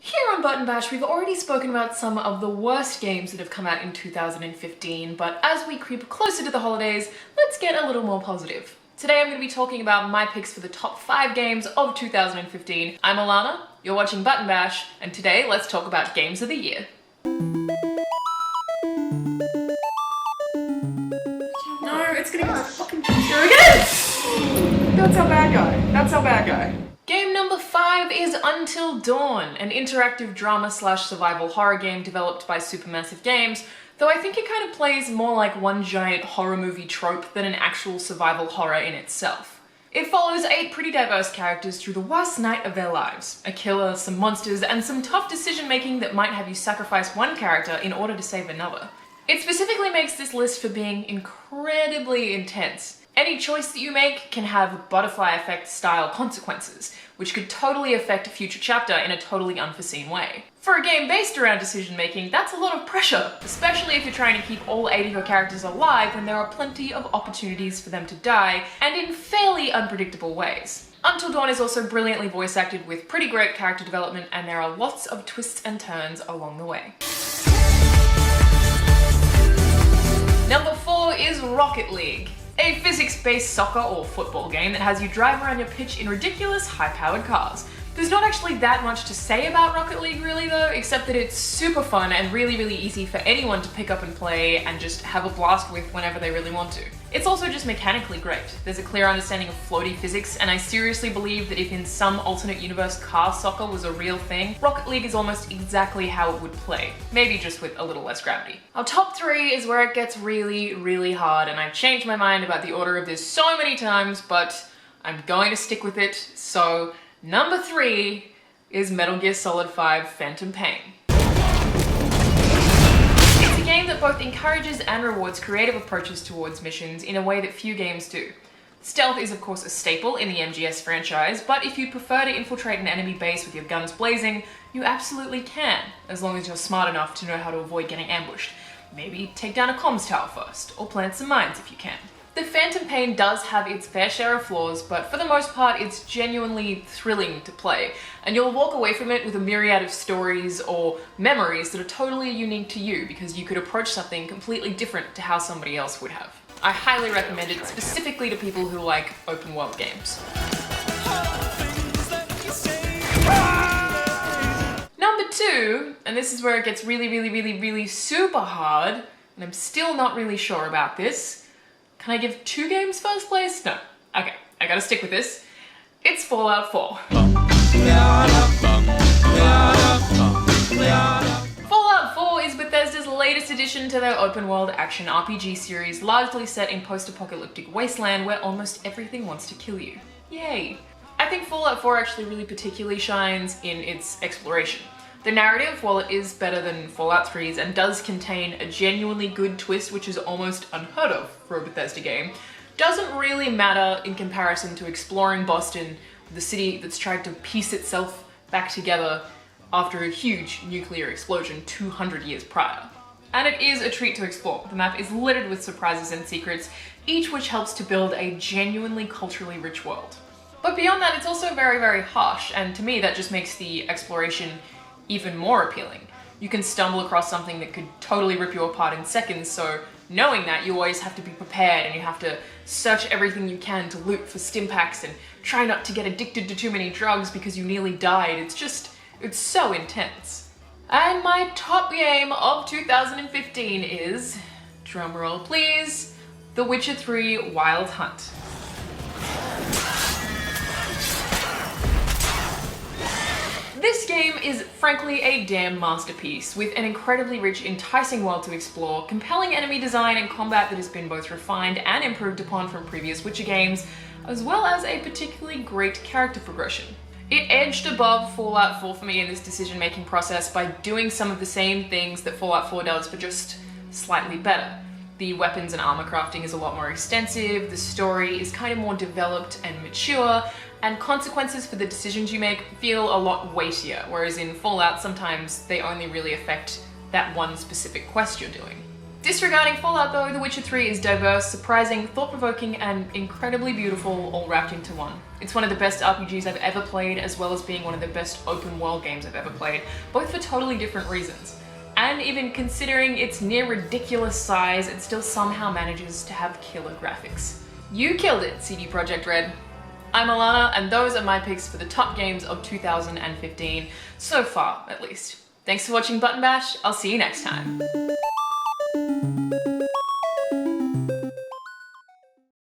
Here on Button Bash, we've already spoken about some of the worst games that have come out in 2015, but as we creep closer to the holidays, let's get a little more positive. Today I'm going to be talking about my picks for the top 5 games of 2015. I'm Alanah, you're watching Button Bash, and today let's talk about Games of the Year. No, it's gonna get fucking here again! That's our bad guy. That's our bad guy. Game number 5 is Until Dawn, an interactive drama/survival horror game developed by Supermassive Games, though I think it kind of plays more like one giant horror movie trope than an actual survival horror in itself. It follows 8 pretty diverse characters through the worst night of their lives. A killer, some monsters, and some tough decision making that might have you sacrifice one character in order to save another. It specifically makes this list for being incredibly intense. Any choice that you make can have butterfly effect style consequences, which could totally affect a future chapter in a totally unforeseen way. For a game based around decision making, that's a lot of pressure, especially if you're trying to keep all 8 of your characters alive when there are plenty of opportunities for them to die, and in fairly unpredictable ways. Until Dawn is also brilliantly voice acted with pretty great character development, and there are lots of twists and turns along the way. Number 4 is Rocket League. A physics-based soccer or football game that has you drive around your pitch in ridiculous high-powered cars. There's not actually that much to say about Rocket League really though, except that it's super fun and really easy for anyone to pick up and play and just have a blast with whenever they really want to. It's also just mechanically great. There's a clear understanding of floaty physics, and I seriously believe that if in some alternate universe car soccer was a real thing, Rocket League is almost exactly how it would play, maybe just with a little less gravity. Our top 3 is where it gets really hard, and I've changed my mind about the order of this so many times, but I'm going to stick with it. So number 3 is Metal Gear Solid 5 Phantom Pain. It's a game that both encourages and rewards creative approaches towards missions in a way that few games do. Stealth is of course a staple in the MGS franchise, but if you prefer to infiltrate an enemy base with your guns blazing, you absolutely can, as long as you're smart enough to know how to avoid getting ambushed. Maybe take down a comms tower first, or plant some mines if you can. The Phantom Pain does have its fair share of flaws, but for the most part it's genuinely thrilling to play, and you'll walk away from it with a myriad of stories or memories that are totally unique to you because you could approach something completely different to how somebody else would have. I highly recommend it specifically to people who like open world games. Number 2, and this is where it gets really super hard, and I'm still not really sure about this. Can I give 2 games first place? No. Okay, I gotta stick with this. It's Fallout 4. Fallout 4 is Bethesda's latest addition to their open-world action RPG series, largely set in post-apocalyptic wasteland where almost everything wants to kill you. Yay! I think Fallout 4 actually really particularly shines in its exploration. The narrative, while it is better than Fallout 3's and does contain a genuinely good twist which is almost unheard of for a Bethesda game, doesn't really matter in comparison to exploring Boston, the city that's tried to piece itself back together after a huge nuclear explosion 200 years prior. And it is a treat to explore. The map is littered with surprises and secrets, each which helps to build a genuinely culturally rich world. But beyond that, it's also very harsh, and to me that just makes the exploration even more appealing. You can stumble across something that could totally rip you apart in seconds, so knowing that, you always have to be prepared and you have to search everything you can to loot for stim packs and try not to get addicted to too many drugs because you nearly died. It's so intense. And my top game of 2015 is, drumroll please, The Witcher 3 Wild Hunt. This game is frankly a damn masterpiece, with an incredibly rich, enticing world to explore, compelling enemy design and combat that has been both refined and improved upon from previous Witcher games, as well as a particularly great character progression. It edged above Fallout 4 for me in this decision-making process by doing some of the same things that Fallout 4 does, but just slightly better. The weapons and armor crafting is a lot more extensive, the story is kind of more developed and mature, and consequences for the decisions you make feel a lot weightier, whereas in Fallout sometimes they only really affect that one specific quest you're doing. Disregarding Fallout though, The Witcher 3 is diverse, surprising, thought-provoking, and incredibly beautiful all wrapped into one. It's one of the best RPGs I've ever played, as well as being one of the best open world games I've ever played, both for totally different reasons. And even considering its near ridiculous size, it still somehow manages to have killer graphics. You killed it, CD Projekt Red. I'm Alanah, and those are my picks for the top games of 2015, so far at least. Thanks for watching Button Bash, I'll see you next time.